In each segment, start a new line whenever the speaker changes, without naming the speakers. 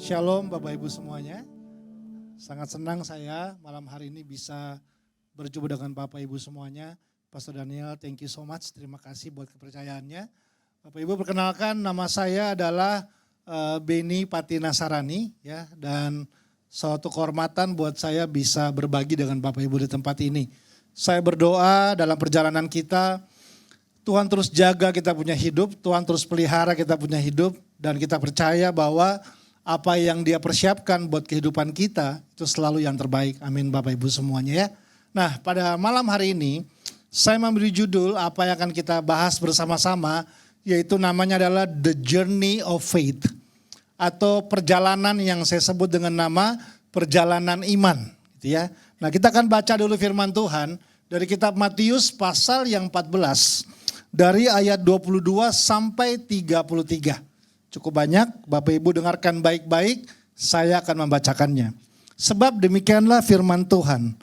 Shalom Bapak Ibu semuanya. Sangat senang saya malam hari ini bisa berjumpa dengan Bapak Ibu semuanya. Pastor Daniel, thank you so much. Terima kasih buat kepercayaannya. Bapak Ibu, perkenalkan, nama saya adalah Beni Pati Nasarani ya, dan suatu kehormatan buat saya bisa berbagi dengan Bapak Ibu di tempat ini. Saya berdoa dalam perjalanan kita, Tuhan terus jaga kita punya hidup, Tuhan terus pelihara kita punya hidup, dan kita percaya bahwa apa yang Dia persiapkan buat kehidupan kita itu selalu yang terbaik. Amin Bapak Ibu semuanya ya. Nah, pada malam hari ini saya memberi judul apa yang akan kita bahas bersama-sama, yaitu namanya adalah The Journey of Faith, atau perjalanan yang saya sebut dengan nama perjalanan iman gitu ya. Nah, kita akan baca dulu firman Tuhan dari kitab Matius pasal yang 14 dari ayat 22 sampai 33. Cukup banyak, Bapak Ibu dengarkan baik-baik, saya akan membacakannya. Sebab demikianlah firman Tuhan.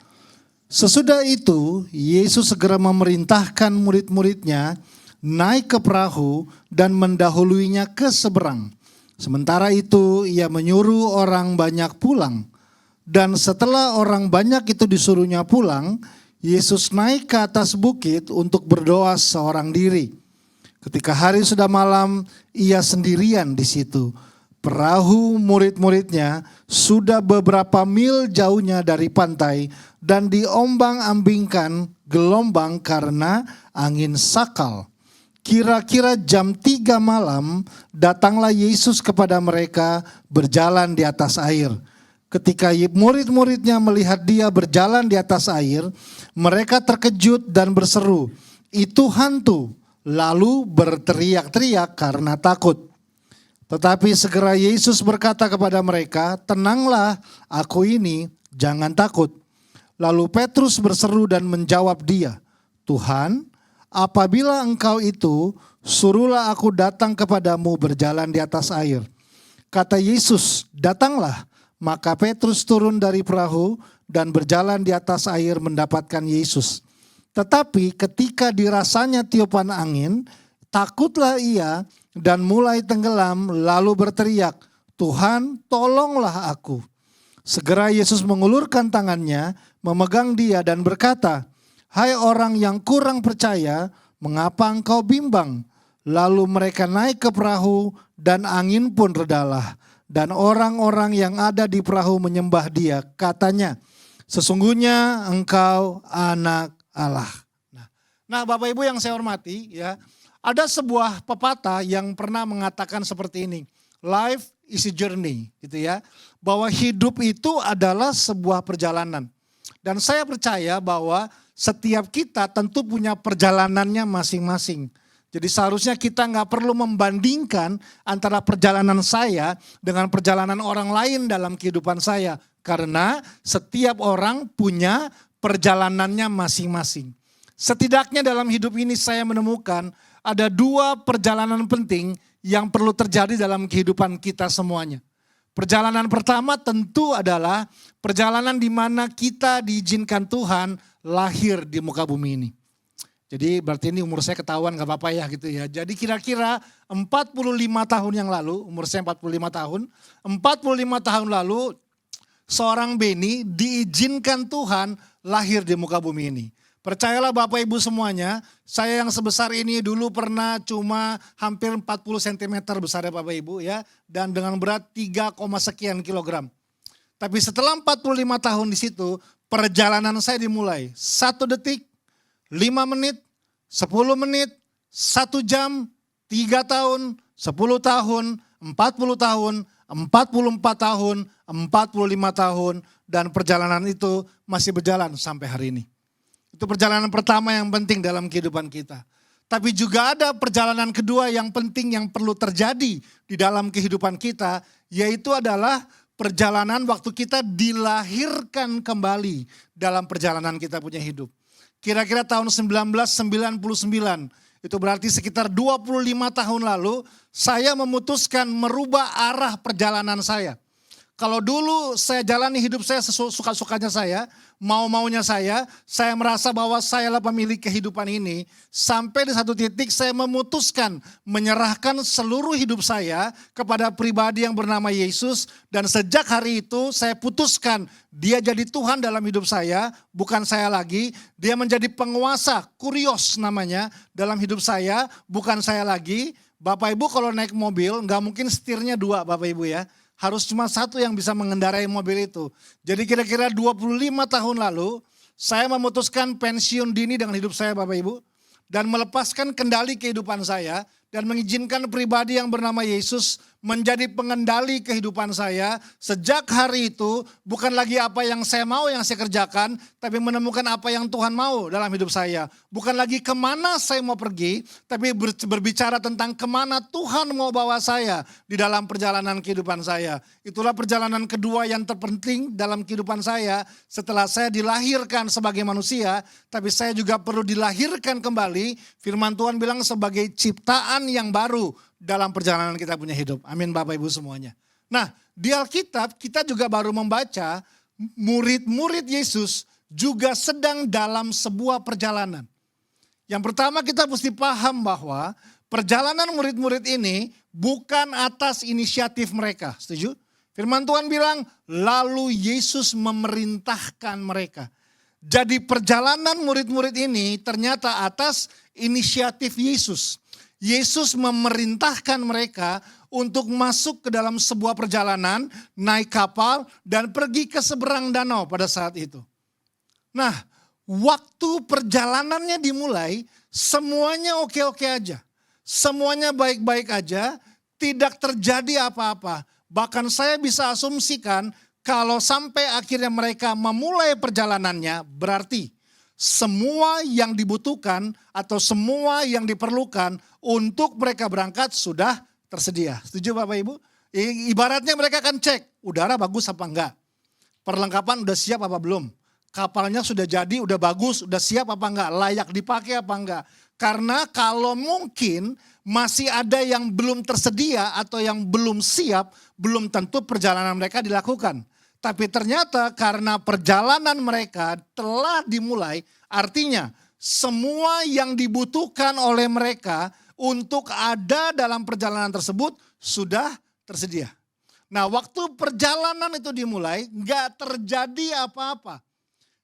Sesudah itu, Yesus segera memerintahkan murid-muridnya naik ke perahu dan mendahuluinya ke seberang. Sementara itu, ia menyuruh orang banyak pulang. Dan setelah orang banyak itu disuruhnya pulang, Yesus naik ke atas bukit untuk berdoa seorang diri. Ketika hari sudah malam, ia sendirian di situ. Perahu murid-muridnya sudah beberapa mil jauhnya dari pantai dan diombang-ambingkan gelombang karena angin sakal. Kira-kira jam 3 malam, datanglah Yesus kepada mereka berjalan di atas air. Ketika murid-muridnya melihat Dia berjalan di atas air, mereka terkejut dan berseru, "Itu hantu!" Lalu berteriak-teriak karena takut. Tetapi segera Yesus berkata kepada mereka, "Tenanglah, aku ini, jangan takut." Lalu Petrus berseru dan menjawab Dia, "Tuhan, apabila Engkau itu, suruhlah aku datang kepadamu berjalan di atas air." Kata Yesus, "Datanglah." Maka Petrus turun dari perahu dan berjalan di atas air mendapatkan Yesus. Tetapi ketika dirasanya tiupan angin, takutlah ia dan mulai tenggelam lalu berteriak, "Tuhan, tolonglah aku." Segera Yesus mengulurkan tangannya, memegang dia dan berkata, "Hai orang yang kurang percaya, mengapa engkau bimbang?" Lalu mereka naik ke perahu dan angin pun redalah. Dan orang-orang yang ada di perahu menyembah Dia, katanya, "Sesungguhnya engkau anak Allah." Nah, Bapak Ibu yang saya hormati ya, ada sebuah pepatah yang pernah mengatakan seperti ini, life is a journey gitu ya, bahwa hidup itu adalah sebuah perjalanan. Dan saya percaya bahwa setiap kita tentu punya perjalanannya masing-masing. Jadi seharusnya kita nggak perlu membandingkan antara perjalanan saya dengan perjalanan orang lain dalam kehidupan saya. Karena setiap orang punya perjalanannya masing-masing. Setidaknya dalam hidup ini saya menemukan ada 2 perjalanan penting yang perlu terjadi dalam kehidupan kita semuanya. Perjalanan pertama tentu adalah perjalanan di mana kita diizinkan Tuhan lahir di muka bumi ini. Jadi berarti ini umur saya ketahuan gak apa-apa ya gitu ya. Jadi kira-kira 45 tahun yang lalu, umur saya 45 tahun. 45 tahun lalu seorang Beni diizinkan Tuhan lahir di muka bumi ini. Percayalah Bapak Ibu semuanya, saya yang sebesar ini dulu pernah cuma hampir 40 cm besarnya Bapak Ibu ya. Dan dengan berat 3, sekian kilogram. Tapi setelah 45 tahun di situ, perjalanan saya dimulai. 1 detik, 5 menit, 10 menit, 1 jam, 3 tahun, 10 tahun, 40 tahun, 44 tahun, 45 tahun, dan perjalanan itu masih berjalan sampai hari ini. Itu perjalanan pertama yang penting dalam kehidupan kita. Tapi juga ada perjalanan kedua yang penting yang perlu terjadi di dalam kehidupan kita, yaitu adalah perjalanan waktu kita dilahirkan kembali dalam perjalanan kita punya hidup. Kira-kira tahun 1999, itu berarti sekitar 25 tahun lalu, saya memutuskan merubah arah perjalanan saya. Kalau dulu saya jalani hidup saya suka-sukanya saya, mau-maunya saya merasa bahwa saya lah pemilik kehidupan ini. Sampai di satu titik saya memutuskan menyerahkan seluruh hidup saya kepada pribadi yang bernama Yesus. Dan sejak hari itu saya putuskan dia jadi Tuhan dalam hidup saya, bukan saya lagi. Dia menjadi penguasa, kurios namanya, dalam hidup saya, bukan saya lagi. Bapak Ibu kalau naik mobil nggak mungkin setirnya dua Bapak Ibu ya. Harus cuma satu yang bisa mengendarai mobil itu. Jadi kira-kira 25 tahun lalu saya memutuskan pensiun dini dengan hidup saya Bapak Ibu. Dan melepaskan kendali kehidupan saya dan mengizinkan pribadi yang bernama Yesus menjadi pengendali kehidupan saya. Sejak hari itu bukan lagi apa yang saya mau yang saya kerjakan, tapi menemukan apa yang Tuhan mau dalam hidup saya. Bukan lagi kemana saya mau pergi, tapi berbicara tentang kemana Tuhan mau bawa saya di dalam perjalanan kehidupan saya. Itulah perjalanan kedua yang terpenting dalam kehidupan saya setelah saya dilahirkan sebagai manusia, tapi saya juga perlu dilahirkan kembali. Firman Tuhan bilang sebagai ciptaan yang baru dalam perjalanan kita punya hidup. Amin Bapak Ibu semuanya. Nah di Alkitab kita juga baru membaca murid-murid Yesus juga sedang dalam sebuah perjalanan. Yang pertama kita mesti paham bahwa perjalanan murid-murid ini bukan atas inisiatif mereka. Setuju? Firman Tuhan bilang lalu Yesus memerintahkan mereka. Jadi perjalanan murid-murid ini ternyata atas inisiatif Yesus. Yesus memerintahkan mereka untuk masuk ke dalam sebuah perjalanan, naik kapal dan pergi ke seberang danau pada saat itu. Nah, waktu perjalanannya dimulai, semuanya oke-oke aja. Semuanya baik-baik aja, tidak terjadi apa-apa. Bahkan saya bisa asumsikan kalau sampai akhirnya mereka memulai perjalanannya, berarti semua yang dibutuhkan atau semua yang diperlukan untuk mereka berangkat sudah tersedia. Setuju Bapak Ibu? Ibaratnya mereka akan cek, udara bagus apa enggak? Perlengkapan udah siap apa belum? Kapalnya sudah jadi, udah bagus, udah siap apa enggak? Layak dipakai apa enggak? Karena kalau mungkin masih ada yang belum tersedia atau yang belum siap, belum tentu perjalanan mereka dilakukan. Tapi ternyata karena perjalanan mereka telah dimulai, artinya semua yang dibutuhkan oleh mereka untuk ada dalam perjalanan tersebut sudah tersedia. Nah waktu perjalanan itu dimulai gak terjadi apa-apa.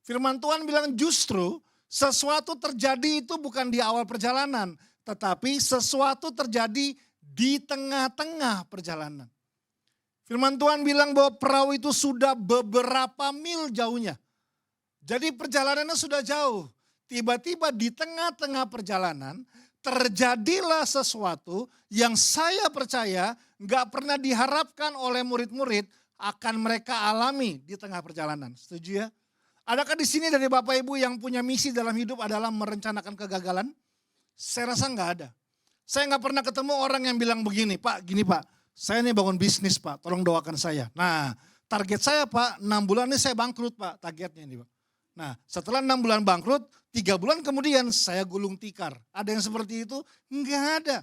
Firman Tuhan bilang justru sesuatu terjadi itu bukan di awal perjalanan, tetapi sesuatu terjadi di tengah-tengah perjalanan. Firman Tuhan bilang bahwa perahu itu sudah beberapa mil jauhnya. Jadi perjalanannya sudah jauh. Tiba-tiba di tengah-tengah perjalanan terjadilah sesuatu yang saya percaya gak pernah diharapkan oleh murid-murid akan mereka alami di tengah perjalanan. Setuju ya? Adakah di sini dari Bapak Ibu yang punya misi dalam hidup adalah merencanakan kegagalan? Saya rasa gak ada. Saya gak pernah ketemu orang yang bilang begini, Pak, gini Pak. Saya nih bangun bisnis Pak, tolong doakan saya. Nah target saya Pak, 6 bulan ini saya bangkrut Pak, targetnya ini Pak. Nah setelah 6 bulan bangkrut, 3 bulan kemudian saya gulung tikar. Ada yang seperti itu? Enggak ada.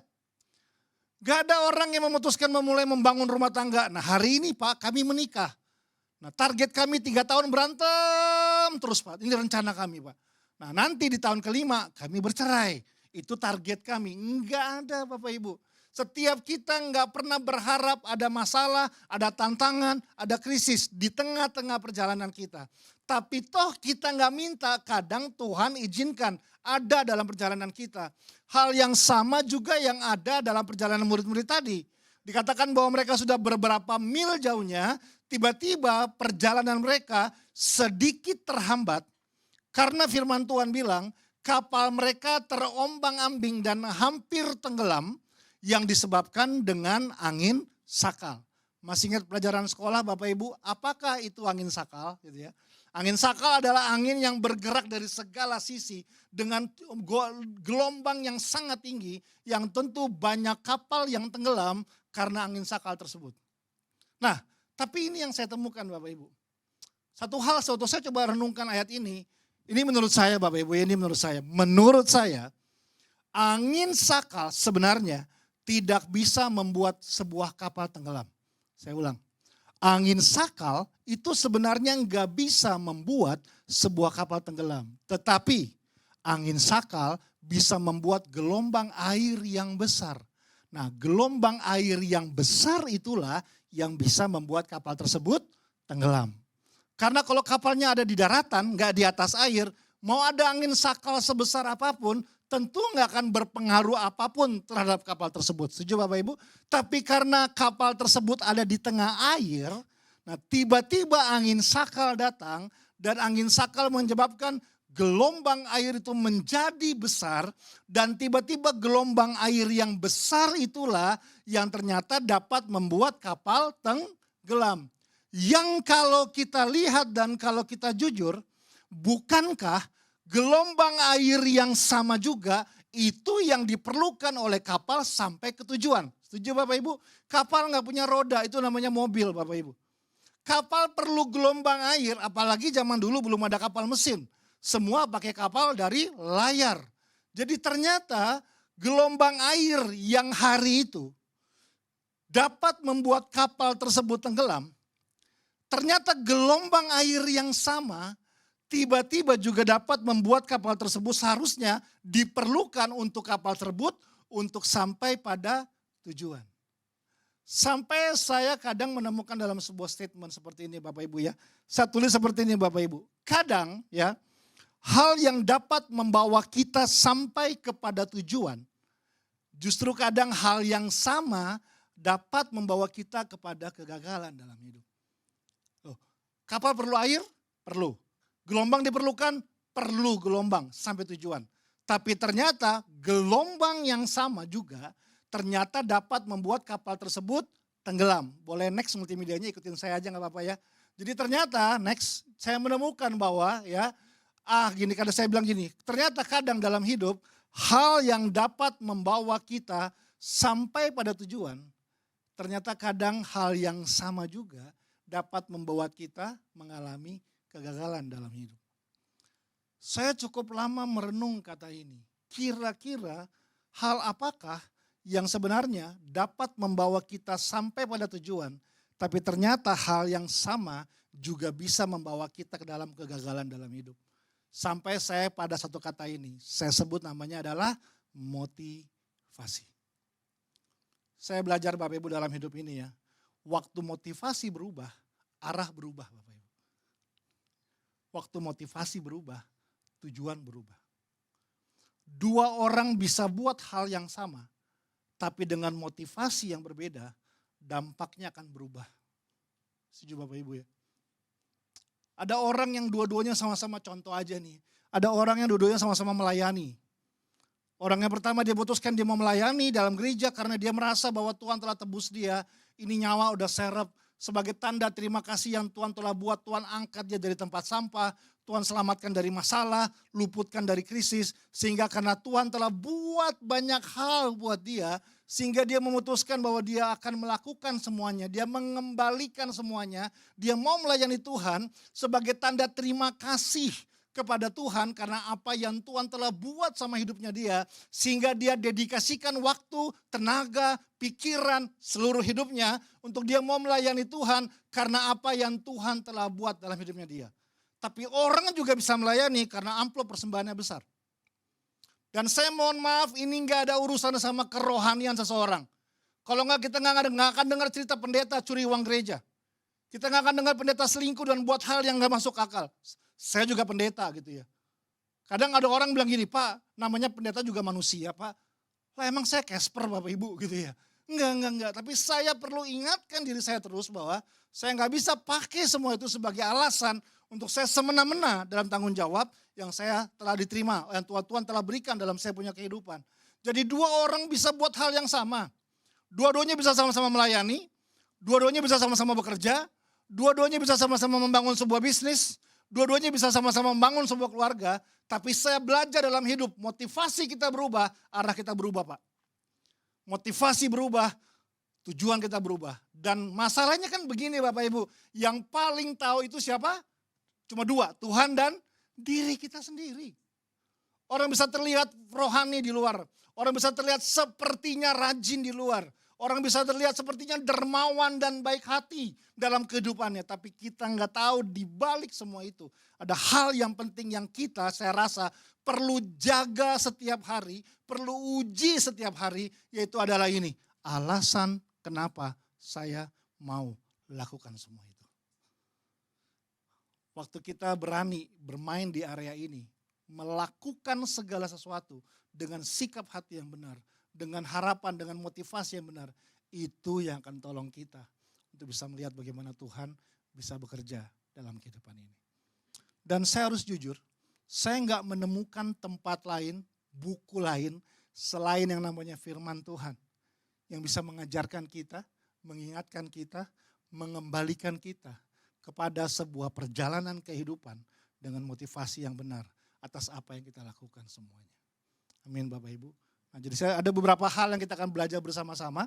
Enggak ada orang yang memutuskan memulai membangun rumah tangga. Nah hari ini Pak kami menikah. Nah target kami 3 tahun berantem terus Pak, ini rencana kami Pak. Nah nanti di tahun kelima kami bercerai. Itu target kami, enggak ada Bapak Ibu. Setiap kita nggak pernah berharap ada masalah, ada tantangan, ada krisis di tengah-tengah perjalanan kita. Tapi toh kita nggak minta, kadang Tuhan izinkan ada dalam perjalanan kita. Hal yang sama juga yang ada dalam perjalanan murid-murid tadi. Dikatakan bahwa mereka sudah beberapa mil jauhnya, tiba-tiba perjalanan mereka sedikit terhambat. Karena firman Tuhan bilang, kapal mereka terombang-ambing dan hampir tenggelam. Yang disebabkan dengan angin sakal. Masih ingat pelajaran sekolah Bapak Ibu, apakah itu angin sakal? Gitu ya. Angin sakal adalah angin yang bergerak dari segala sisi dengan gelombang yang sangat tinggi yang tentu banyak kapal yang tenggelam karena angin sakal tersebut. Nah, tapi ini yang saya temukan Bapak Ibu. Satu hal waktu saya coba renungkan ayat ini menurut saya Bapak Ibu, ini menurut saya angin sakal sebenarnya tidak bisa membuat sebuah kapal tenggelam. Saya ulang, Angin sakal itu sebenarnya nggak bisa membuat sebuah kapal tenggelam. Tetapi angin sakal bisa membuat gelombang air yang besar. Nah, gelombang air yang besar itulah yang bisa membuat kapal tersebut tenggelam. Karena kalau kapalnya ada di daratan, nggak di atas air, mau ada angin sakal sebesar apapun, tentu nggak akan berpengaruh apapun terhadap kapal tersebut. Setuju Bapak Ibu? Tapi karena kapal tersebut ada di tengah air, nah tiba-tiba angin sakal datang dan angin sakal menyebabkan gelombang air itu menjadi besar dan tiba-tiba gelombang air yang besar itulah yang ternyata dapat membuat kapal tenggelam. Yang kalau kita lihat dan kalau kita jujur, bukankah gelombang air yang sama juga itu yang diperlukan oleh kapal sampai ke tujuan? Setuju Bapak Ibu? Kapal nggak punya roda, itu namanya mobil Bapak Ibu. Kapal perlu gelombang air, apalagi zaman dulu belum ada kapal mesin. Semua pakai kapal dari layar. Jadi ternyata gelombang air yang hari itu dapat membuat kapal tersebut tenggelam. Ternyata gelombang air yang sama tiba-tiba juga dapat membuat kapal tersebut seharusnya diperlukan untuk kapal tersebut untuk sampai pada tujuan. Sampai saya kadang menemukan dalam sebuah statement seperti ini Bapak Ibu ya. Saya tulis seperti ini Bapak Ibu. Kadang ya hal yang dapat membawa kita sampai kepada tujuan. Justru kadang hal yang sama dapat membawa kita kepada kegagalan dalam hidup. Kapal perlu air? Perlu. Gelombang diperlukan? Perlu gelombang sampai tujuan. Tapi ternyata gelombang yang sama juga ternyata dapat membuat kapal tersebut tenggelam. Boleh next multimedianya, ikutin saya aja gak apa-apa ya. Jadi ternyata next saya menemukan bahwa ya, kadang saya bilang gini, ternyata kadang dalam hidup hal yang dapat membawa kita sampai pada tujuan, ternyata kadang hal yang sama juga dapat membawa kita mengalami kegagalan dalam hidup. Saya cukup lama merenung kata ini. Kira-kira hal apakah yang sebenarnya dapat membawa kita sampai pada tujuan, tapi ternyata hal yang sama juga bisa membawa kita ke dalam kegagalan dalam hidup. Sampai saya pada satu kata ini, saya sebut namanya adalah motivasi. Saya belajar Bapak Ibu dalam hidup ini ya, waktu motivasi berubah, arah berubah Bapak Ibu. Waktu motivasi berubah, tujuan berubah. Dua orang bisa buat hal yang sama, tapi dengan motivasi yang berbeda, dampaknya akan berubah. Setuju Bapak Ibu ya? Ada orang yang dua-duanya sama-sama, contoh aja nih. Ada orang yang dua-duanya sama-sama melayani. Orang yang pertama dia putuskan dia mau melayani dalam gereja karena dia merasa bahwa Tuhan telah tebus dia. Ini nyawa udah serep. Sebagai tanda terima kasih yang Tuhan telah buat, Tuhan angkat dia dari tempat sampah. Tuhan selamatkan dari masalah, luputkan dari krisis. Sehingga karena Tuhan telah buat banyak hal buat dia, sehingga dia memutuskan bahwa dia akan melakukan semuanya. Dia mengembalikan semuanya. Dia mau melayani Tuhan sebagai tanda terima kasih kepada Tuhan karena apa yang Tuhan telah buat sama hidupnya dia. Sehingga dia dedikasikan waktu, tenaga, pikiran, seluruh hidupnya untuk dia mau melayani Tuhan karena apa yang Tuhan telah buat dalam hidupnya dia. Tapi orang juga bisa melayani karena amplop persembahannya besar. Dan saya mohon maaf, ini nggak ada urusan sama kerohanian seseorang. Kalau nggak kita nggak akan dengar cerita pendeta curi uang gereja. Kita nggak akan dengar pendeta selingkuh dan buat hal yang nggak masuk akal. Saya juga pendeta gitu ya. Kadang ada orang bilang gini, Pak, namanya pendeta juga manusia, Pak. Lah emang saya Casper Bapak Ibu gitu ya. Enggak. Tapi saya perlu ingatkan diri saya terus bahwa saya nggak bisa pakai semua itu sebagai alasan untuk saya semena-mena dalam tanggung jawab yang saya telah diterima, yang Tuhan telah berikan dalam saya punya kehidupan. Jadi dua orang bisa buat hal yang sama. Dua-duanya bisa sama-sama melayani, dua-duanya bisa sama-sama bekerja, dua-duanya bisa sama-sama membangun sebuah bisnis, dua-duanya bisa sama-sama membangun sebuah keluarga. Tapi saya belajar dalam hidup, motivasi kita berubah, arah kita berubah Pak. Motivasi berubah, tujuan kita berubah. Dan masalahnya kan begini Bapak Ibu, yang paling tahu itu siapa? Cuma dua, Tuhan dan diri kita sendiri. Orang bisa terlihat rohani di luar. Orang bisa terlihat sepertinya rajin di luar. Orang bisa terlihat sepertinya dermawan dan baik hati dalam kehidupannya. Tapi kita nggak tahu di balik semua itu. Ada hal yang penting yang kita, saya rasa, perlu jaga setiap hari, perlu uji setiap hari, yaitu adalah ini. Alasan kenapa saya mau lakukan semua itu. Waktu kita berani bermain di area ini, melakukan segala sesuatu dengan sikap hati yang benar, dengan harapan, dengan motivasi yang benar, itu yang akan tolong kita untuk bisa melihat bagaimana Tuhan bisa bekerja dalam kehidupan ini. Dan saya harus jujur, saya nggak menemukan tempat lain, buku lain, selain yang namanya firman Tuhan. Yang bisa mengajarkan kita, mengingatkan kita, mengembalikan kita kepada sebuah perjalanan kehidupan dengan motivasi yang benar atas apa yang kita lakukan semuanya. Amin Bapak Ibu. Nah, jadi saya ada beberapa hal yang kita akan belajar bersama-sama.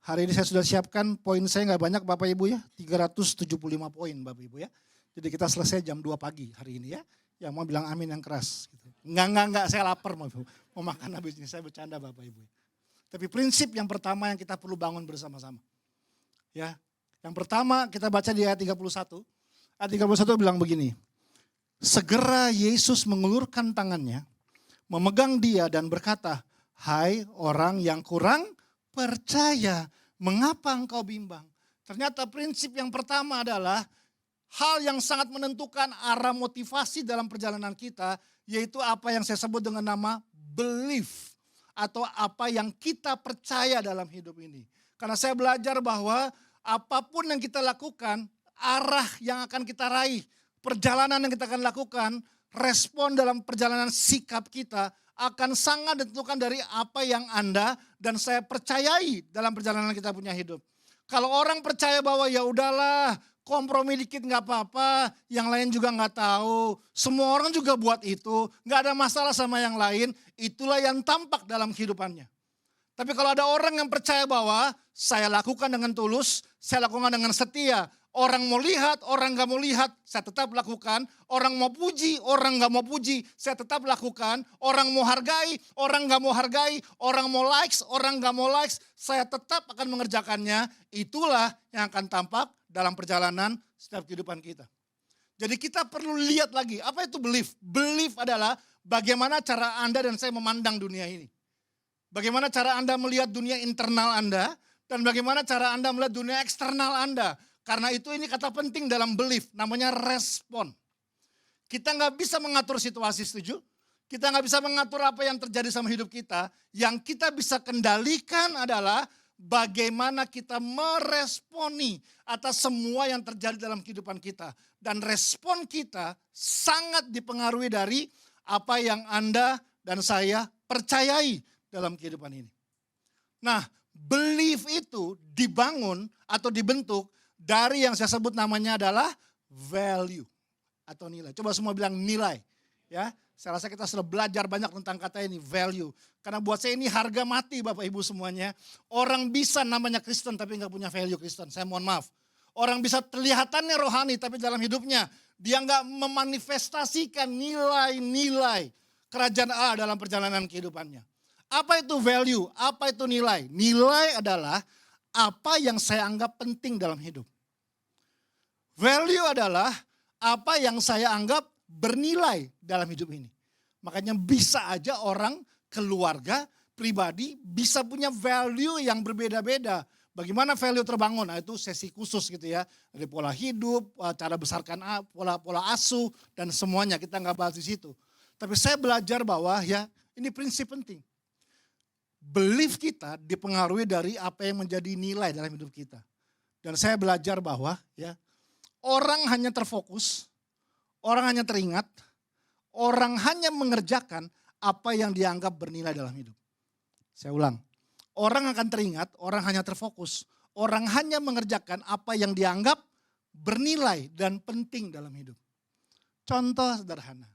Hari ini saya sudah siapkan, poin saya nggak banyak Bapak Ibu ya, 375 poin Bapak Ibu ya. Jadi kita selesai jam 2 pagi hari ini ya. Yang mau bilang amin yang keras. Gitu. Enggak, saya lapar mau makan habis ini, saya bercanda Bapak Ibu. Tapi prinsip yang pertama yang kita perlu bangun bersama-sama. Ya, yang pertama kita baca di ayat 31. Ayat 31 bilang begini. Segera Yesus mengulurkan tangannya, memegang dia dan berkata, "Hai orang yang kurang percaya, mengapa engkau bimbang?" Ternyata prinsip yang pertama adalah hal yang sangat menentukan arah motivasi dalam perjalanan kita, yaitu apa yang saya sebut dengan nama belief, atau apa yang kita percaya dalam hidup ini. Karena saya belajar bahwa apapun yang kita lakukan, arah yang akan kita raih, perjalanan yang kita akan lakukan, respon dalam perjalanan sikap kita akan sangat ditentukan dari apa yang Anda dan saya percayai dalam perjalanan kita punya hidup. Kalau orang percaya bahwa ya udahlah, kompromi dikit nggak apa-apa, yang lain juga nggak tahu, semua orang juga buat itu, nggak ada masalah sama yang lain, itulah yang tampak dalam kehidupannya. Tapi kalau ada orang yang percaya bahwa saya lakukan dengan tulus, saya lakukan dengan setia. Orang mau lihat, orang gak mau lihat, saya tetap lakukan. Orang mau puji, orang gak mau puji, saya tetap lakukan. Orang mau hargai, orang gak mau hargai. Orang mau likes, orang gak mau likes, saya tetap akan mengerjakannya. Itulah yang akan tampak dalam perjalanan setiap kehidupan kita. Jadi kita perlu lihat lagi, apa itu belief? Belief adalah bagaimana cara Anda dan saya memandang dunia ini. Bagaimana cara Anda melihat dunia internal Anda, dan bagaimana cara Anda melihat dunia eksternal Anda. Karena itu ini kata penting dalam belief, namanya respon. Kita nggak bisa mengatur situasi, setuju? Kita nggak bisa mengatur apa yang terjadi sama hidup kita. Yang kita bisa kendalikan adalah bagaimana kita meresponi atas semua yang terjadi dalam kehidupan kita. Dan respon kita sangat dipengaruhi dari apa yang Anda dan saya percayai dalam kehidupan ini. Nah, belief itu dibangun atau dibentuk dari yang saya sebut namanya adalah value atau nilai. Coba semua bilang nilai. Ya, saya rasa kita sudah belajar banyak tentang kata ini, value. Karena buat saya ini harga mati Bapak Ibu semuanya. Orang bisa namanya Kristen tapi nggak punya value Kristen, saya mohon maaf. Orang bisa kelihatannya rohani tapi dalam hidupnya dia nggak memanifestasikan nilai-nilai kerajaan Allah dalam perjalanan kehidupannya. Apa itu value? Apa itu nilai? Nilai adalah apa yang saya anggap penting dalam hidup. Value adalah apa yang saya anggap bernilai dalam hidup ini. Makanya bisa aja orang, keluarga, pribadi bisa punya value yang berbeda-beda. Bagaimana value terbangun? Nah, itu sesi khusus gitu ya. Dari pola hidup, cara besarkan, pola asuh, dan semuanya kita nggak bahas di situ. Tapi saya belajar bahwa ya ini prinsip penting. Belief kita dipengaruhi dari apa yang menjadi nilai dalam hidup kita. Dan saya belajar bahwa ya orang hanya terfokus, orang hanya teringat, orang hanya mengerjakan apa yang dianggap bernilai dalam hidup. Saya ulang, orang akan teringat, orang hanya terfokus, orang hanya mengerjakan apa yang dianggap bernilai dan penting dalam hidup. Contoh sederhana.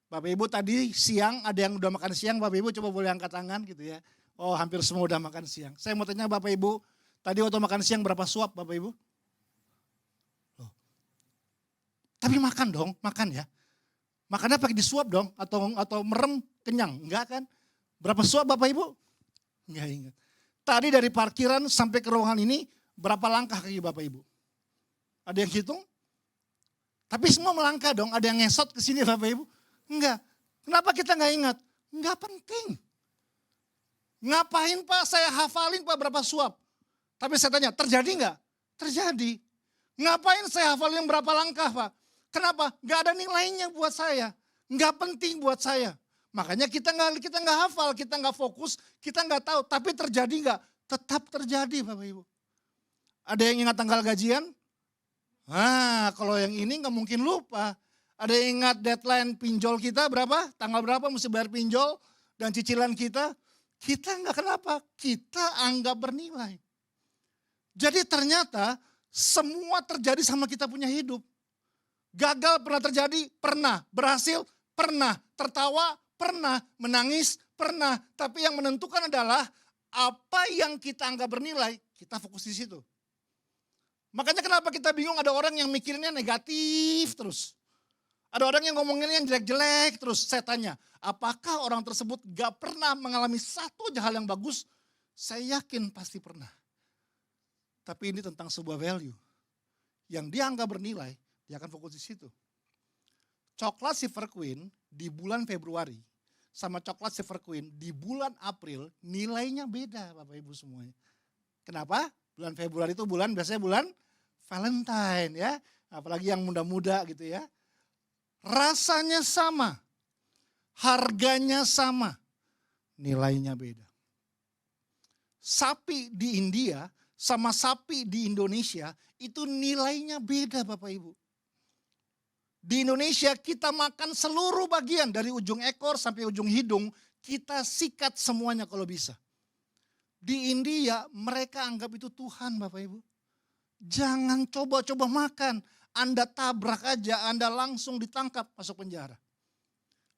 Bapak Ibu tadi siang ada yang udah makan siang, Bapak Ibu coba boleh angkat tangan gitu ya. Oh hampir semua udah makan siang. Saya mau tanya Bapak Ibu, tadi waktu makan siang berapa suap Bapak Ibu? Loh. Tapi makan dong, makan ya. Makannya pakai disuap dong atau merem kenyang, enggak kan? Berapa suap Bapak Ibu? Enggak ingat. Tadi dari parkiran sampai ke ruangan ini berapa langkah kaki Bapak Ibu? Ada yang hitung? Tapi semua melangkah dong, ada yang ngesot ke sini Bapak Ibu? Enggak. Kenapa kita enggak ingat? Enggak penting. Ngapain Pak saya hafalin Pak berapa suap? Tapi saya tanya, terjadi enggak? Terjadi. Ngapain saya hafalin berapa langkah Pak? Kenapa? Enggak ada nilainya buat saya. Enggak penting buat saya. Makanya kita nggak hafal, kita nggak fokus, kita nggak tahu. Tapi terjadi nggak? Tetap terjadi Bapak Ibu. Ada yang ingat tanggal gajian? Kalau yang ini nggak mungkin lupa. Ada yang ingat deadline pinjol kita berapa? Tanggal berapa mesti bayar pinjol dan cicilan kita? Kita nggak kenapa? Kita anggap bernilai. Jadi ternyata semua terjadi sama kita punya hidup. Gagal pernah terjadi? Pernah. Berhasil? Pernah. Tertawa? Pernah. Menangis? Pernah. Tapi yang menentukan adalah apa yang kita anggap bernilai, kita fokus di situ. Makanya kenapa kita bingung ada orang yang mikirinnya negatif terus. Ada orang yang ngomonginnya yang jelek-jelek terus. Saya tanya, apakah orang tersebut gak pernah mengalami satu aja hal yang bagus? Saya yakin pasti pernah. Tapi ini tentang sebuah value. Yang dia anggap bernilai, dia akan fokus di situ. Coklat Silver Queen di bulan Februari sama coklat Silver Queen di bulan April nilainya beda Bapak Ibu semuanya. Kenapa? Bulan Februari itu biasanya bulan Valentine ya. Apalagi yang muda-muda gitu ya. Rasanya sama, harganya sama, nilainya beda. Sapi di India sama sapi di Indonesia itu nilainya beda Bapak Ibu. Di Indonesia kita makan seluruh bagian dari ujung ekor sampai ujung hidung, kita sikat semuanya kalau bisa. Di India mereka anggap itu Tuhan Bapak Ibu. Jangan coba-coba makan, Anda tabrak aja, Anda langsung ditangkap masuk penjara.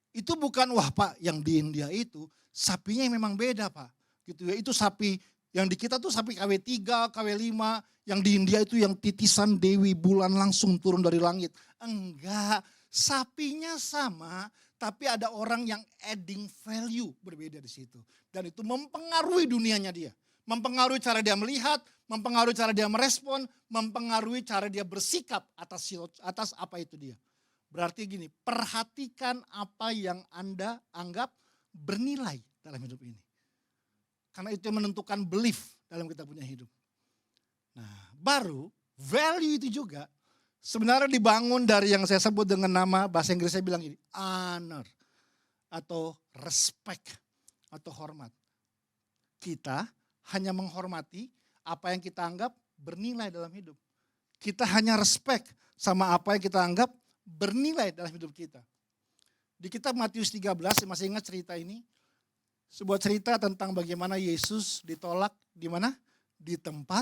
Itu bukan wah Pak yang di India itu sapinya yang memang beda Pak. Gitu ya, itu sapi yang di kita tuh sapi KW3, KW5, yang di India itu yang titisan Dewi Bulan langsung turun dari langit. Enggak, sapinya sama, tapi ada orang yang adding value berbeda di situ. Dan itu mempengaruhi dunianya dia. Mempengaruhi cara dia melihat, mempengaruhi cara dia merespon, mempengaruhi cara dia bersikap atas apa itu dia. Berarti gini, perhatikan apa yang Anda anggap bernilai dalam hidup ini. Karena itu yang menentukan belief dalam kita punya hidup. Nah, baru value itu juga sebenarnya dibangun dari yang saya sebut dengan nama bahasa Inggris saya bilang ini, honor atau respect atau hormat. Kita hanya menghormati apa yang kita anggap bernilai dalam hidup. Kita hanya respect sama apa yang kita anggap bernilai dalam hidup kita. Di kitab Matius 13, masih ingat cerita ini? Sebuah cerita tentang bagaimana Yesus ditolak di mana? Di tempat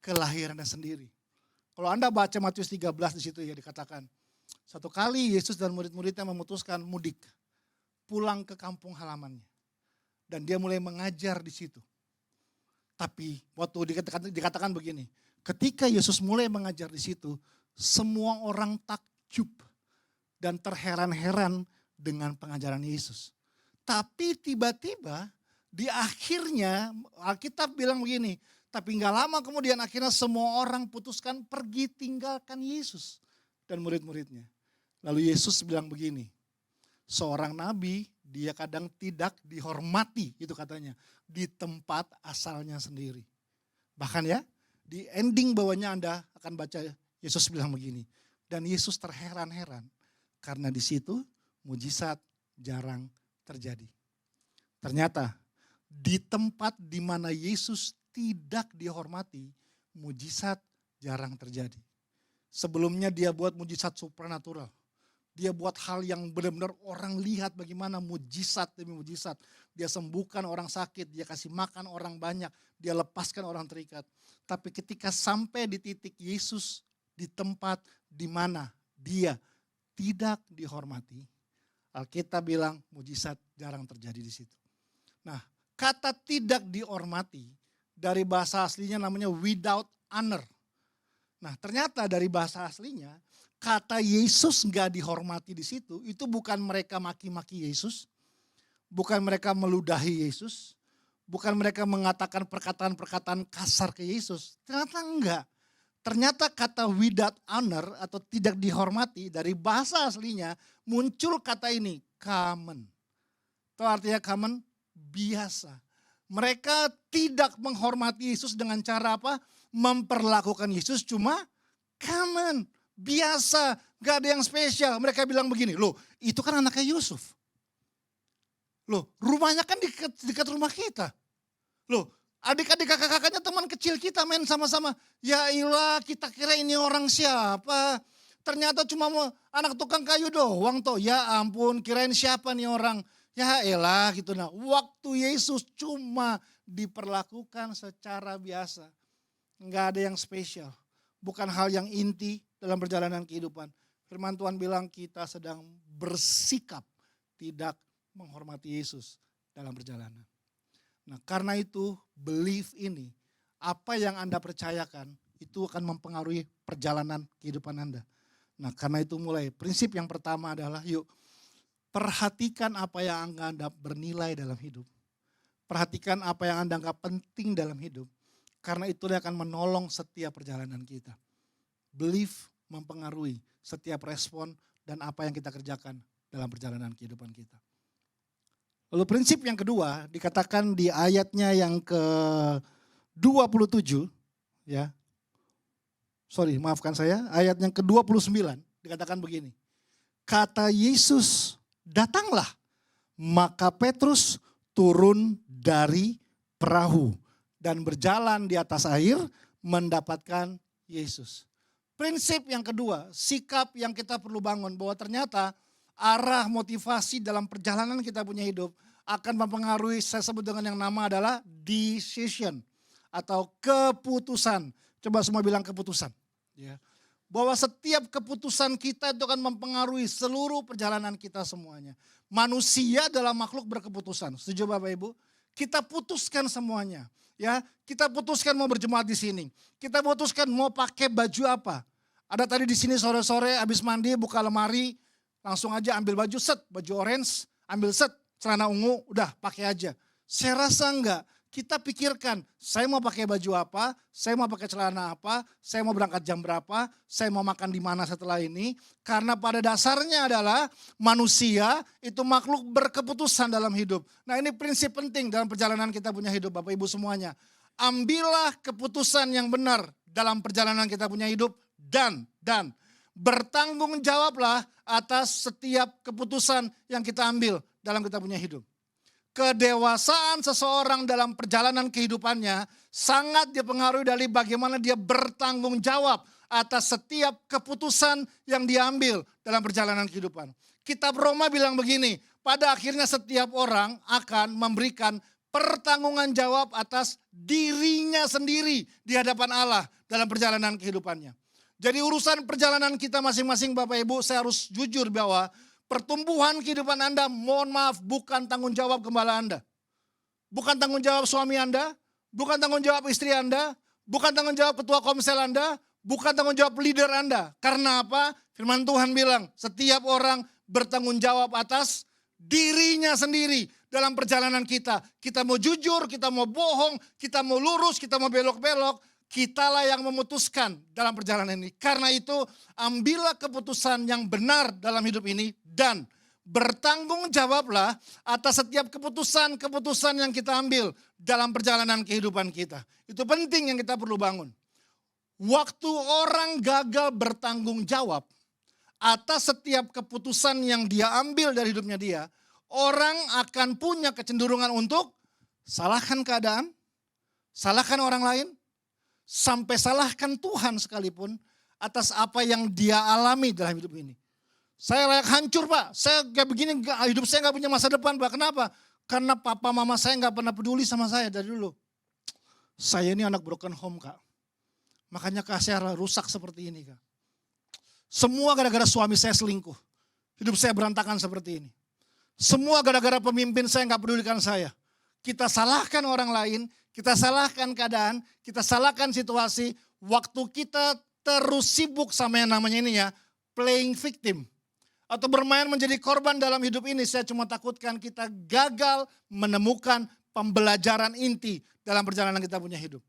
kelahirannya sendiri. Kalau Anda baca Matius 13 di situ ya dikatakan, satu kali Yesus dan murid-muridnya memutuskan mudik, pulang ke kampung halamannya. Dan dia mulai mengajar di situ. Tapi waktu dikatakan begini, ketika Yesus mulai mengajar di situ, semua orang takjub dan terheran-heran dengan pengajaran Yesus. Tapi tiba-tiba di akhirnya Alkitab bilang begini, tapi gak lama kemudian akhirnya semua orang putuskan pergi tinggalkan Yesus dan murid-muridnya. Lalu Yesus bilang begini, seorang nabi dia kadang tidak dihormati itu katanya di tempat asalnya sendiri. Bahkan ya di ending bawahnya Anda akan baca Yesus bilang begini. Dan Yesus terheran-heran karena di situ mujizat jarang terjadi. Ternyata di tempat di mana Yesus tidak dihormati, mujizat jarang terjadi. Sebelumnya dia buat mujizat supernatural. Dia buat hal yang benar-benar orang lihat bagaimana mujizat demi mujizat. Dia sembuhkan orang sakit, dia kasih makan orang banyak, dia lepaskan orang terikat. Tapi ketika sampai di titik Yesus di tempat di mana dia tidak dihormati, Alkitab bilang mujizat jarang terjadi di situ. Nah, kata tidak dihormati dari bahasa aslinya namanya without honor. Nah, ternyata dari bahasa aslinya kata Yesus gak dihormati di situ, itu bukan mereka maki-maki Yesus, bukan mereka meludahi Yesus, Bukan mereka mengatakan perkataan-perkataan kasar ke Yesus. Ternyata enggak. Ternyata kata without honor atau tidak dihormati dari bahasa aslinya muncul kata ini, common. Itu artinya common, biasa. Mereka tidak menghormati Yesus dengan cara apa? Memperlakukan Yesus cuma common, biasa, gak ada yang spesial. Mereka bilang begini, loh itu kan anaknya Yusuf. Loh rumahnya kan dekat rumah kita. Loh adik-adik kakak-kakaknya teman kecil kita main sama-sama. Ya ilah kita kira ini orang siapa. Ternyata cuma anak tukang kayu doang toh. Ya ampun kirain siapa nih orang. Ya elah gitu. Nah waktu Yesus cuma diperlakukan secara biasa. Enggak ada yang spesial. Bukan hal yang inti dalam perjalanan kehidupan. Firman Tuhan bilang kita sedang bersikap tidak menghormati Yesus dalam perjalanan. Nah karena itu belief ini, apa yang Anda percayakan itu akan mempengaruhi perjalanan kehidupan Anda. Nah karena itu mulai prinsip yang pertama adalah yuk perhatikan apa yang Anda bernilai dalam hidup. Perhatikan apa yang Anda anggap penting dalam hidup. Karena itu dia akan menolong setiap perjalanan kita. Belief mempengaruhi setiap respon dan apa yang kita kerjakan dalam perjalanan kehidupan kita. Lalu prinsip yang kedua dikatakan di ayatnya yang ke-27 ya. Sorry, maafkan saya, ayat yang ke-29 dikatakan begini. Kata Yesus, "Datanglah." Maka Petrus turun dari perahu dan berjalan di atas air mendapatkan Yesus. Prinsip yang kedua, sikap yang kita perlu bangun bahwa ternyata arah motivasi dalam perjalanan kita punya hidup akan mempengaruhi, saya sebut dengan yang nama adalah decision atau keputusan. Coba semua bilang keputusan. Ya. Bahwa setiap keputusan kita itu akan mempengaruhi seluruh perjalanan kita semuanya. Manusia adalah makhluk berkeputusan. Setuju Bapak Ibu? Kita putuskan semuanya. Ya, kita putuskan mau berjemaat di sini. Kita putuskan mau pakai baju apa. Ada tadi di sini sore-sore habis mandi buka lemari, langsung aja ambil baju set, baju orange, ambil set, celana ungu, udah pakai aja. Saya rasa enggak, kita pikirkan, saya mau pakai baju apa, saya mau pakai celana apa, saya mau berangkat jam berapa, saya mau makan di mana setelah ini. Karena pada dasarnya adalah manusia itu makhluk berkeputusan dalam hidup. Nah ini prinsip penting dalam perjalanan kita punya hidup Bapak Ibu semuanya. Ambillah keputusan yang benar dalam perjalanan kita punya hidup dan bertanggung jawablah atas setiap keputusan yang kita ambil dalam kita punya hidup. Kedewasaan seseorang dalam perjalanan kehidupannya sangat dipengaruhi dari bagaimana dia bertanggung jawab atas setiap keputusan yang diambil dalam perjalanan kehidupan. Kitab Roma bilang begini, pada akhirnya setiap orang akan memberikan pertanggungan jawab atas dirinya sendiri di hadapan Allah dalam perjalanan kehidupannya. Jadi urusan perjalanan kita masing-masing Bapak Ibu, saya harus jujur bahwa pertumbuhan kehidupan Anda, mohon maaf, bukan tanggung jawab gembala Anda. Bukan tanggung jawab suami Anda, bukan tanggung jawab istri Anda, bukan tanggung jawab ketua komsel Anda, bukan tanggung jawab leader Anda. Karena apa? Firman Tuhan bilang, setiap orang bertanggung jawab atas dirinya sendiri dalam perjalanan kita. Kita mau jujur, kita mau bohong, kita mau lurus, kita mau belok-belok. Kitalah yang memutuskan dalam perjalanan ini. Karena itu ambillah keputusan yang benar dalam hidup ini dan bertanggung jawablah atas setiap keputusan-keputusan yang kita ambil dalam perjalanan kehidupan kita. Itu penting yang kita perlu bangun. Waktu orang gagal bertanggung jawab atas setiap keputusan yang dia ambil dari hidupnya dia, orang akan punya kecenderungan untuk salahkan keadaan, salahkan orang lain, sampai salahkan Tuhan sekalipun atas apa yang dia alami dalam hidup ini. Saya layak hancur Pak, saya kayak begini, hidup saya gak punya masa depan Pak. Kenapa? Karena papa mama saya gak pernah peduli sama saya dari dulu. Saya ini anak broken home Kak. Makanya Kak saya rusak seperti ini Kak. Semua gara-gara suami saya selingkuh. Hidup saya berantakan seperti ini. Semua gara-gara pemimpin saya gak pedulikan saya. Kita salahkan orang lain, kita salahkan keadaan, kita salahkan situasi. Waktu kita terus sibuk sama yang namanya ini ya, playing victim. Atau bermain menjadi korban dalam hidup ini, saya cuma takutkan kita gagal menemukan pembelajaran inti dalam perjalanan kita punya hidup.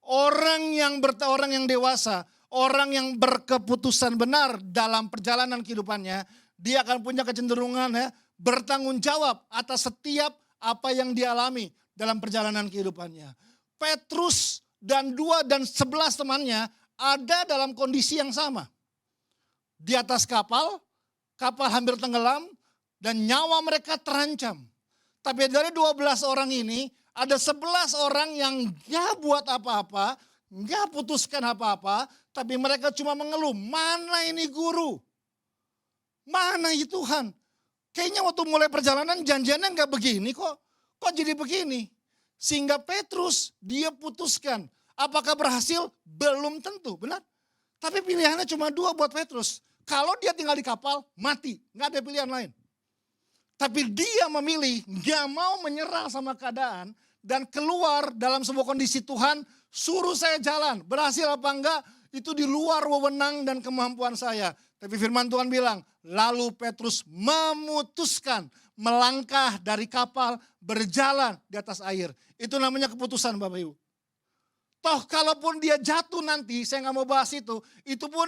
Orang yang dewasa, orang yang berkeputusan benar dalam perjalanan kehidupannya, dia akan punya kecenderungan bertanggung jawab atas setiap apa yang dialami dalam perjalanan kehidupannya. Petrus dan 2 dan 11 temannya ada dalam kondisi yang sama. Di atas kapal hampir tenggelam dan nyawa mereka terancam. Tapi dari 12 orang ini ada 11 orang yang gak buat apa-apa, gak putuskan apa-apa, tapi mereka cuma mengeluh, mana ini guru? Mana ini Tuhan? Kayaknya waktu mulai perjalanan janjiannya gak begini kok. Kok jadi begini? Sehingga Petrus dia putuskan. Apakah berhasil? Belum tentu, benar? Tapi pilihannya cuma 2 buat Petrus. Kalau dia tinggal di kapal, mati. Gak ada pilihan lain. Tapi dia memilih gak mau menyerah sama keadaan dan keluar dalam sebuah kondisi Tuhan suruh saya jalan. Berhasil apa enggak itu di luar wewenang dan kemampuan saya. Tapi firman Tuhan bilang lalu Petrus memutuskan melangkah dari kapal berjalan di atas air. Itu namanya keputusan Bapak Ibu. Toh kalaupun dia jatuh nanti saya gak mau bahas itu pun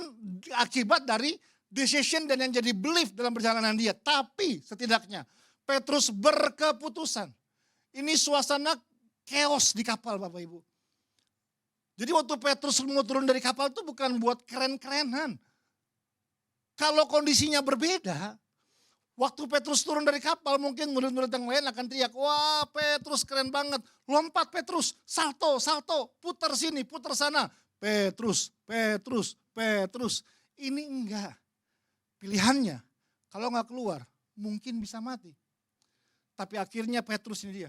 akibat dari decision dan yang jadi belief dalam perjalanan dia. Tapi setidaknya Petrus berkeputusan. Ini suasana chaos di kapal Bapak Ibu. Jadi waktu Petrus mau turun dari kapal itu bukan buat keren-kerenan. Kalau kondisinya berbeda, waktu Petrus turun dari kapal mungkin murid-murid yang lain akan teriak, wah Petrus keren banget. Lompat Petrus, salto, putar sini, putar sana. Petrus. Ini enggak. Pilihannya, kalau nggak keluar, mungkin bisa mati. Tapi akhirnya Petrus ini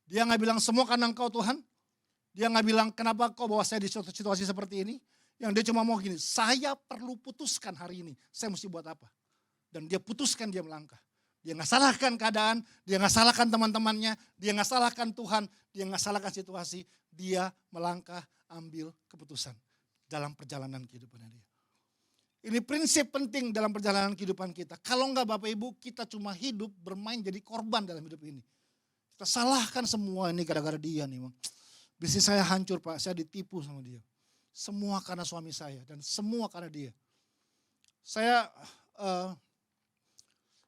dia nggak bilang semua karena Engkau Tuhan. Dia nggak bilang kenapa Kau bawa saya di situasi seperti ini. Yang dia cuma mau gini, saya perlu putuskan hari ini, saya mesti buat apa. Dan dia putuskan dia melangkah. Dia nggak salahkan keadaan, dia nggak salahkan teman-temannya, dia nggak salahkan Tuhan, dia nggak salahkan situasi. Dia melangkah ambil keputusan dalam perjalanan kehidupannya dia. Ini prinsip penting dalam perjalanan kehidupan kita. Kalau enggak Bapak Ibu, kita cuma hidup bermain jadi korban dalam hidup ini. Kita salahkan semua ini gara-gara dia nih. Bisnis saya hancur Pak, saya ditipu sama dia. Semua karena suami saya dan semua karena dia.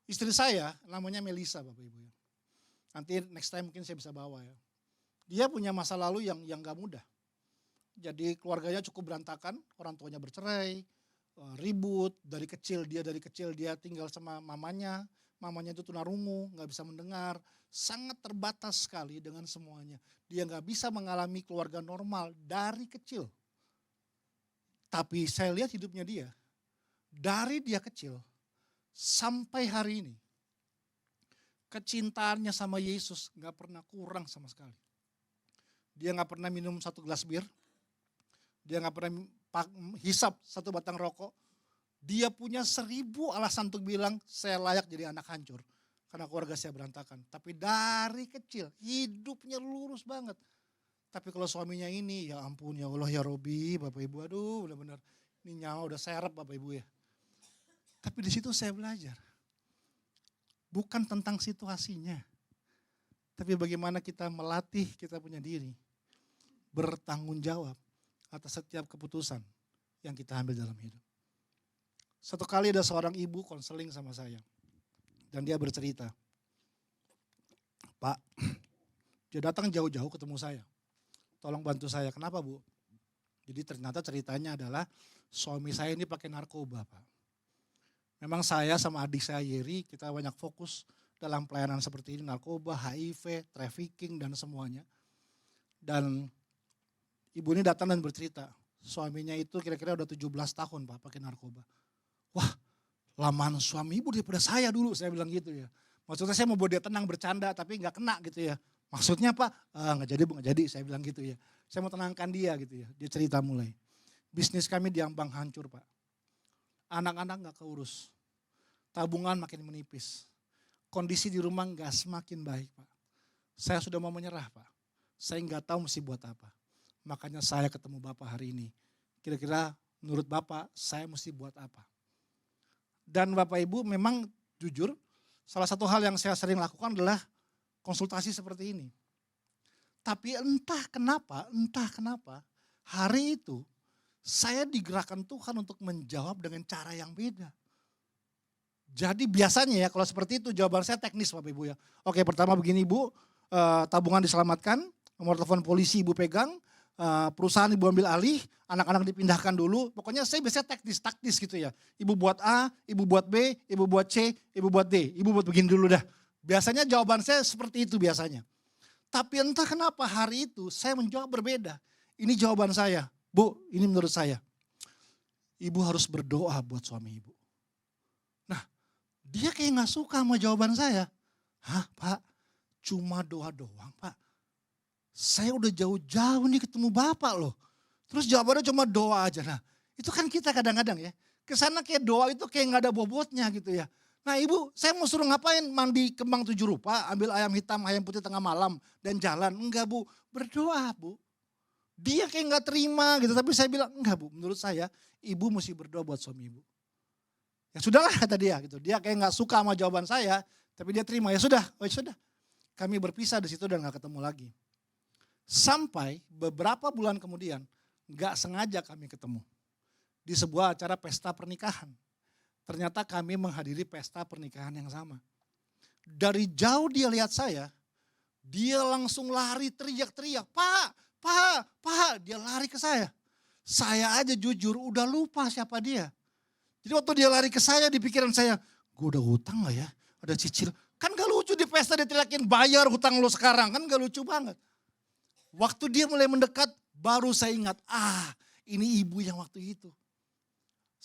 Istri saya namanya Melisa Bapak Ibu. Nanti next time mungkin saya bisa bawa ya. Dia punya masa lalu yang gak mudah. Jadi keluarganya cukup berantakan, orang tuanya bercerai, ribut, dari kecil dia tinggal sama mamanya itu tunarungu, gak bisa mendengar, sangat terbatas sekali dengan semuanya. Dia gak bisa mengalami keluarga normal dari kecil. Tapi saya lihat hidupnya dia, dari dia kecil sampai hari ini, kecintaannya sama Yesus gak pernah kurang sama sekali. Dia gak pernah minum 1 gelas bir, dia gak pernah hisap 1 batang rokok. Dia punya 1000 alasan untuk bilang saya layak jadi anak hancur. Karena keluarga saya berantakan. Tapi dari kecil hidupnya lurus banget. Tapi kalau suaminya ini ya ampun ya Allah ya Robi Bapak Ibu aduh benar-benar ini nyawa udah serap Bapak Ibu ya. Tapi di situ saya belajar. Bukan tentang situasinya. Tapi bagaimana kita melatih kita punya diri. Bertanggung jawab atas setiap keputusan yang kita ambil dalam hidup. Satu kali ada seorang ibu konseling sama saya. Dan dia bercerita. Pak, dia datang jauh-jauh ketemu saya. Tolong bantu saya. Kenapa Bu? Jadi ternyata ceritanya adalah suami saya ini pakai narkoba Pak. Memang saya sama adik saya Yeri kita banyak fokus dalam pelayanan seperti ini. Narkoba, HIV, trafficking dan semuanya. Dan ibu ini datang dan bercerita. Suaminya itu kira-kira udah 17 tahun Pak pakai narkoba. Wah lamaan suami ibu daripada saya dulu saya bilang gitu ya. Maksudnya saya mau buat dia tenang bercanda tapi gak kena gitu ya. Maksudnya Pak, nggak jadi Bu, nggak jadi saya bilang gitu ya. Saya mau tenangkan dia gitu ya. Dia cerita mulai. Bisnis kami diambang hancur Pak. Anak-anak nggak keurus. Tabungan makin menipis. Kondisi di rumah nggak semakin baik Pak. Saya sudah mau menyerah Pak. Saya nggak tahu mesti buat apa. Makanya saya ketemu Bapak hari ini. Kira-kira menurut Bapak saya mesti buat apa? Dan Bapak Ibu memang jujur salah satu hal yang saya sering lakukan adalah konsultasi seperti ini. Tapi entah kenapa hari itu saya digerakkan Tuhan untuk menjawab dengan cara yang beda. Jadi biasanya ya kalau seperti itu jawaban saya teknis Bapak Ibu ya. Oke, pertama begini Ibu, tabungan diselamatkan, nomor telepon polisi Ibu pegang, perusahaan Ibu ambil alih, anak-anak dipindahkan dulu. Pokoknya saya biasanya taktis gitu ya. Ibu buat A, Ibu buat B, Ibu buat C, Ibu buat D. Ibu buat begini dulu dah. Biasanya jawaban saya seperti itu biasanya. Tapi entah kenapa hari itu saya menjawab berbeda. Ini jawaban saya. Bu, ini menurut saya. Ibu harus berdoa buat suami Ibu. Nah, dia kayak gak suka sama jawaban saya. Hah Pak, cuma doa doang Pak. Saya udah jauh-jauh nih ketemu Bapak loh. Terus jawabannya cuma doa aja. Nah, itu kan kita kadang-kadang ya. Kesana kayak doa itu kayak gak ada bobotnya gitu ya. Nah Ibu, saya mau suruh ngapain? Mandi kembang 7 rupa, ambil ayam hitam, ayam putih tengah malam, dan jalan. Enggak Bu, berdoa Bu. Dia kayak gak terima gitu, tapi saya bilang, enggak Bu, menurut saya Ibu mesti berdoa buat suami Ibu. Ya sudahlah kata dia gitu, dia kayak gak suka sama jawaban saya, tapi dia terima, ya sudah, oh ya sudah. Kami berpisah di situ dan gak ketemu lagi. Sampai beberapa bulan kemudian, gak sengaja kami ketemu. Di sebuah acara pesta pernikahan. Ternyata kami menghadiri pesta pernikahan yang sama. Dari jauh dia lihat saya, dia langsung lari teriak-teriak, Pak, dia lari ke saya. Saya aja jujur udah lupa siapa dia. Jadi waktu dia lari ke saya di pikiran saya, gue udah hutang gak ya? Ada cicil. Kan gak lucu di pesta dia teriakin bayar hutang lo sekarang, kan gak lucu banget. Waktu dia mulai mendekat baru saya ingat, ini ibu yang waktu itu.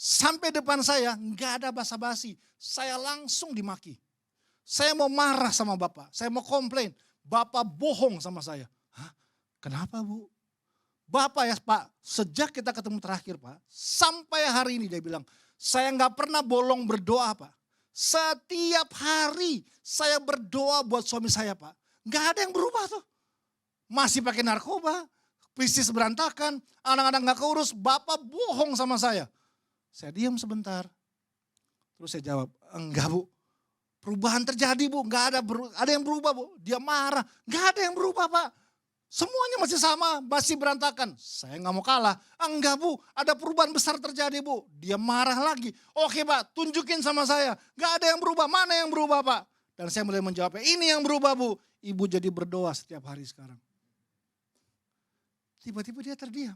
Sampai depan saya gak ada basa-basi, saya langsung dimaki. Saya mau marah sama Bapak, saya mau komplain. Bapak bohong sama saya. Hah? Kenapa Bu? Bapak ya Pak, sejak kita ketemu terakhir Pak, sampai hari ini dia bilang, saya gak pernah bolong berdoa Pak. Setiap hari saya berdoa buat suami saya Pak. Gak ada yang berubah tuh. Masih pakai narkoba, bisnis berantakan, anak-anak gak keurus, Bapak bohong sama saya. Saya diam sebentar, terus saya jawab, enggak Bu. Perubahan terjadi Bu, gak ada yang berubah Bu. Dia marah, gak ada yang berubah Pak. Semuanya masih sama, masih berantakan. Saya gak mau kalah. Enggak Bu, ada perubahan besar terjadi Bu. Dia marah lagi. Oke Pak, tunjukin sama saya. Gak ada yang berubah, mana yang berubah Pak? Dan saya mulai menjawabnya, ini yang berubah Bu. Ibu jadi berdoa setiap hari sekarang. Tiba-tiba dia terdiam.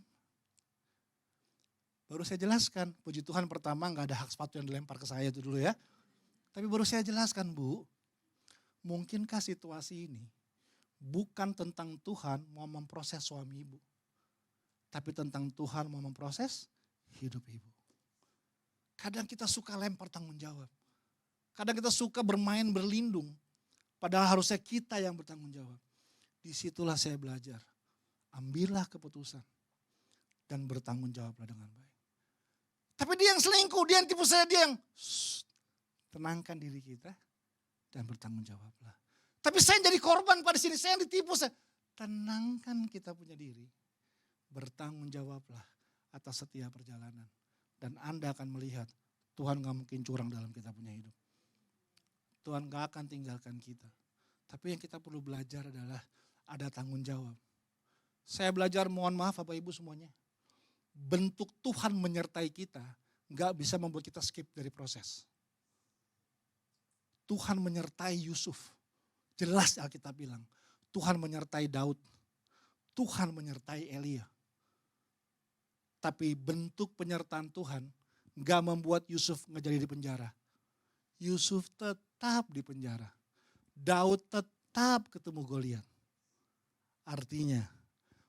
Baru saya jelaskan, puji Tuhan pertama gak ada hak sepatu yang dilempar ke saya itu dulu ya. Tapi baru saya jelaskan Bu, mungkinkah situasi ini bukan tentang Tuhan mau memproses suami ibu. Tapi tentang Tuhan mau memproses hidup ibu. Kadang kita suka lempar tanggung jawab. Kadang kita suka bermain berlindung. Padahal harusnya kita yang bertanggung jawab. Disitulah saya belajar. Ambillah keputusan. Dan bertanggung jawablah dengan baik. Tapi dia yang selingkuh, dia yang tipu saya, dia yang tenangkan diri kita. Dan bertanggung jawablah. Tapi saya jadi korban pada sini, saya yang ditipu. Tenangkan kita punya diri. Bertanggung jawablah atas setiap perjalanan. Dan Anda akan melihat Tuhan gak mungkin curang dalam kita punya hidup. Tuhan gak akan tinggalkan kita. Tapi yang kita perlu belajar adalah ada tanggung jawab. Saya belajar, mohon maaf Bapak Ibu semuanya. Bentuk Tuhan menyertai kita gak bisa membuat kita skip dari proses. Tuhan menyertai Yusuf. Jelas Alkitab bilang, Tuhan menyertai Daud, Tuhan menyertai Elia. Tapi bentuk penyertaan Tuhan gak membuat Yusuf gak jadi di penjara. Yusuf tetap di penjara. Daud tetap ketemu Goliat. Artinya,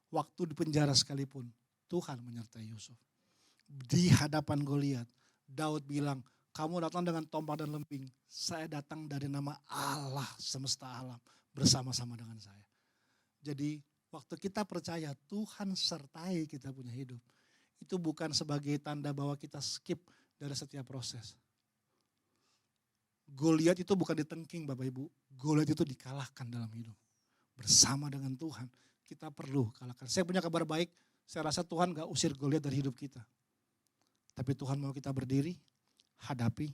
waktu di penjara sekalipun, Tuhan menyertai Yusuf. Di hadapan Goliat, Daud bilang, kamu datang dengan tombak dan lemping, saya datang dari nama Allah semesta alam bersama-sama dengan saya. Jadi waktu kita percaya Tuhan sertai kita punya hidup, itu bukan sebagai tanda bahwa kita skip dari setiap proses. Goliat itu bukan ditengking Bapak Ibu, Goliat itu dikalahkan dalam hidup. Bersama dengan Tuhan kita perlu kalahkan. Saya punya kabar baik, saya rasa Tuhan gak usir Goliat dari hidup kita. Tapi Tuhan mau kita berdiri, hadapi,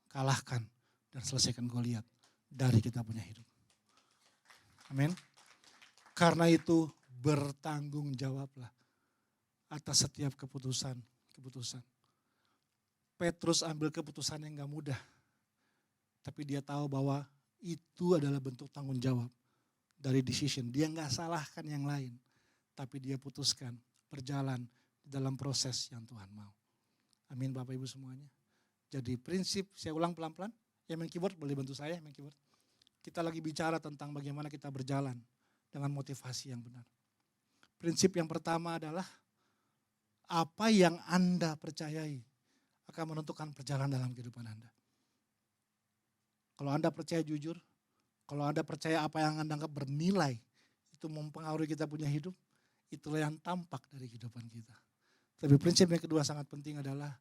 kalahkan, dan selesaikan Goliat dari kita punya hidup. Amin. Karena itu bertanggung jawablah atas setiap keputusan. Petrus ambil keputusan yang gak mudah. Tapi dia tahu bahwa itu adalah bentuk tanggung jawab dari decision. Dia gak salahkan yang lain. Tapi dia putuskan berjalan dalam proses yang Tuhan mau. Amin Bapak Ibu semuanya. Jadi prinsip, saya ulang pelan-pelan. Yang main keyboard boleh bantu saya main keyboard. Kita lagi bicara tentang bagaimana kita berjalan dengan motivasi yang benar. Prinsip yang pertama adalah apa yang Anda percayai akan menentukan perjalanan dalam kehidupan Anda. Kalau Anda percaya jujur, kalau Anda percaya apa yang Anda anggap bernilai, itu mempengaruhi kita punya hidup, itulah yang tampak dari kehidupan kita. Tapi prinsip yang kedua sangat penting adalah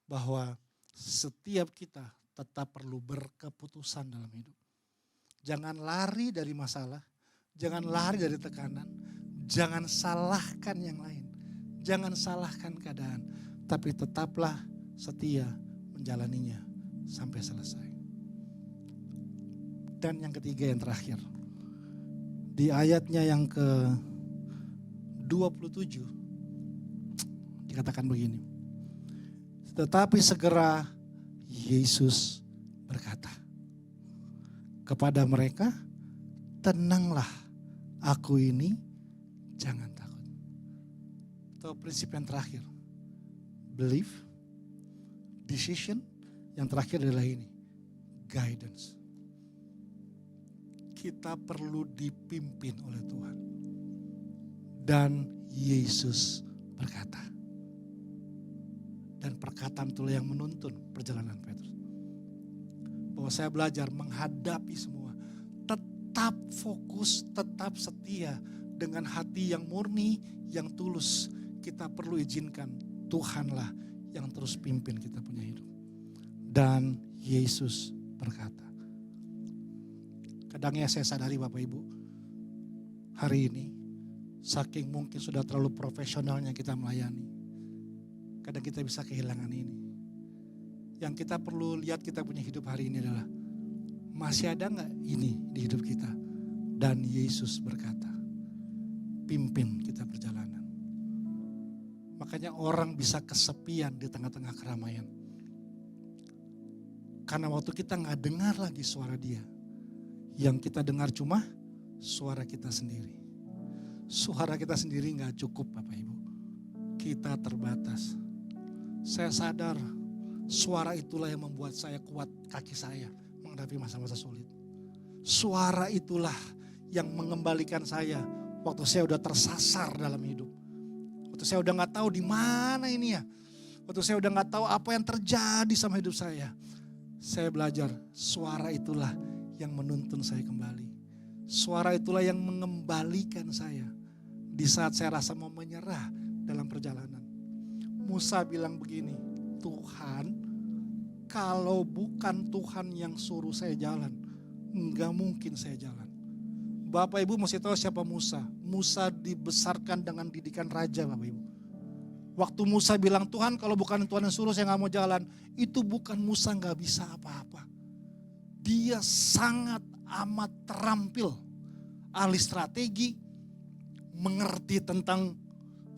bahwa setiap kita tetap perlu berkeputusan dalam hidup. Jangan lari dari masalah, jangan lari dari tekanan, jangan salahkan yang lain, jangan salahkan keadaan, tapi tetaplah setia menjalaninya sampai selesai. Dan yang ketiga yang terakhir, di ayatnya yang ke-27 dikatakan begini. Tetapi segera Yesus berkata kepada mereka, tenanglah, aku ini, jangan takut. Itu prinsip yang terakhir. Belief, decision, yang terakhir adalah ini, guidance. Kita perlu dipimpin oleh Tuhan. Dan Yesus berkata. Dan perkataan itulah yang menuntun perjalanan Petrus. Bahwa saya belajar menghadapi semua. Tetap fokus, tetap setia dengan hati yang murni, yang tulus. Kita perlu izinkan Tuhanlah yang terus pimpin kita punya hidup. Dan Yesus berkata. Kadangnya saya sadari Bapak Ibu, hari ini saking mungkin sudah terlalu profesionalnya kita melayani. Kadang kita bisa kehilangan ini. Yang kita perlu lihat kita punya hidup hari ini adalah, masih ada gak ini di hidup kita? Dan Yesus berkata, pimpin kita perjalanan. Makanya orang bisa kesepian di tengah-tengah keramaian. Karena waktu kita gak dengar lagi suara Dia, yang kita dengar cuma suara kita sendiri. Suara kita sendiri gak cukup Bapak Ibu. Kita terbatas. Saya sadar suara itulah yang membuat saya kuat kaki saya menghadapi masa-masa sulit. Suara itulah yang mengembalikan saya waktu saya udah tersasar dalam hidup. Waktu saya udah gak tahu di mana ini ya. Waktu saya udah gak tahu apa yang terjadi sama hidup saya. Saya belajar suara itulah yang menuntun saya kembali. Suara itulah yang mengembalikan saya di saat saya rasa mau menyerah dalam perjalanan. Musa bilang begini, Tuhan, kalau bukan Tuhan yang suruh saya jalan, enggak mungkin saya jalan. Bapak Ibu mesti tahu siapa Musa. Musa dibesarkan dengan didikan raja Bapak Ibu. Waktu Musa bilang, Tuhan kalau bukan Tuhan yang suruh saya gak mau jalan, itu bukan Musa gak bisa apa-apa. Dia sangat amat terampil, ahli strategi, mengerti tentang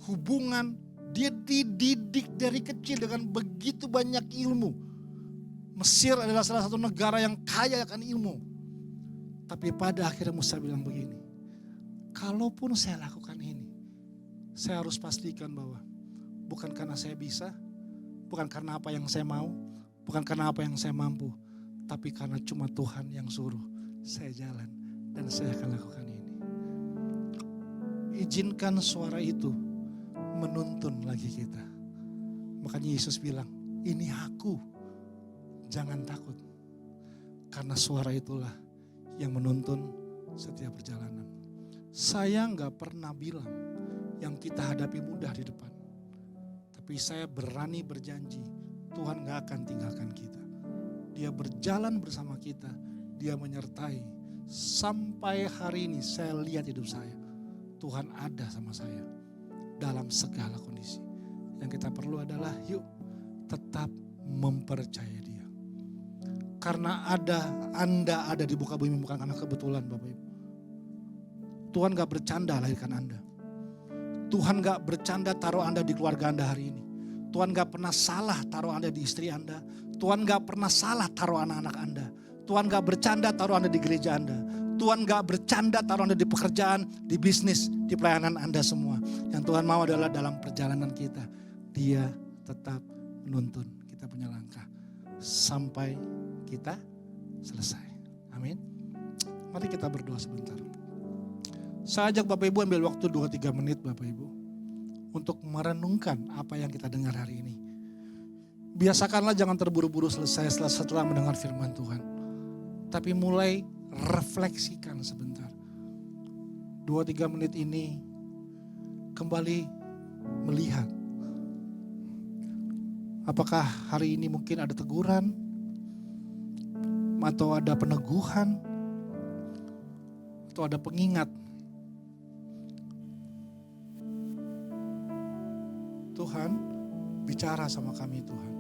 hubungan. Dia dididik dari kecil dengan begitu banyak ilmu. Mesir adalah salah satu negara yang kaya akan ilmu. Tapi pada akhirnya Musa bilang begini, kalaupun saya lakukan ini, saya harus pastikan bahwa bukan karena saya bisa, bukan karena apa yang saya mau, bukan karena apa yang saya mampu, tapi karena cuma Tuhan yang suruh saya jalan dan saya akan lakukan ini. Izinkan suara itu menuntun lagi kita. Makanya Yesus bilang, ini aku, jangan takut. Karena suara itulah yang menuntun setiap perjalanan. Saya gak pernah bilang yang kita hadapi mudah di depan. Tapi saya berani berjanji, Tuhan gak akan tinggalkan kita. Dia berjalan bersama kita, Dia menyertai. Sampai hari ini saya lihat hidup saya, Tuhan ada sama saya dalam segala kondisi. Yang kita perlu adalah yuk tetap mempercayai Dia. Karena Anda ada di muka bumi bukan karena kebetulan Bapak Ibu. Tuhan gak bercanda lahirkan Anda. Tuhan gak bercanda taruh Anda di keluarga Anda hari ini. Tuhan gak pernah salah taruh Anda di istri Anda. Tuhan gak pernah salah taruh anak-anak Anda. Tuhan gak bercanda taruh Anda di gereja Anda. Tuhan gak bercanda taruh Anda di pekerjaan, di bisnis, di pelayanan Anda semua. Yang Tuhan mau adalah dalam perjalanan kita, Dia tetap menuntun kita punya langkah sampai kita selesai. Amin. Mari kita berdoa sebentar. Saya ajak Bapak Ibu ambil waktu 2-3 menit Bapak Ibu untuk merenungkan apa yang kita dengar hari ini. Biasakanlah jangan terburu-buru selesai setelah mendengar firman Tuhan. Tapi mulai refleksikan sebentar. 2-3 menit ini kembali melihat. Apakah hari ini mungkin ada teguran? Atau ada peneguhan? Atau ada pengingat? Tuhan, bicara sama kami Tuhan.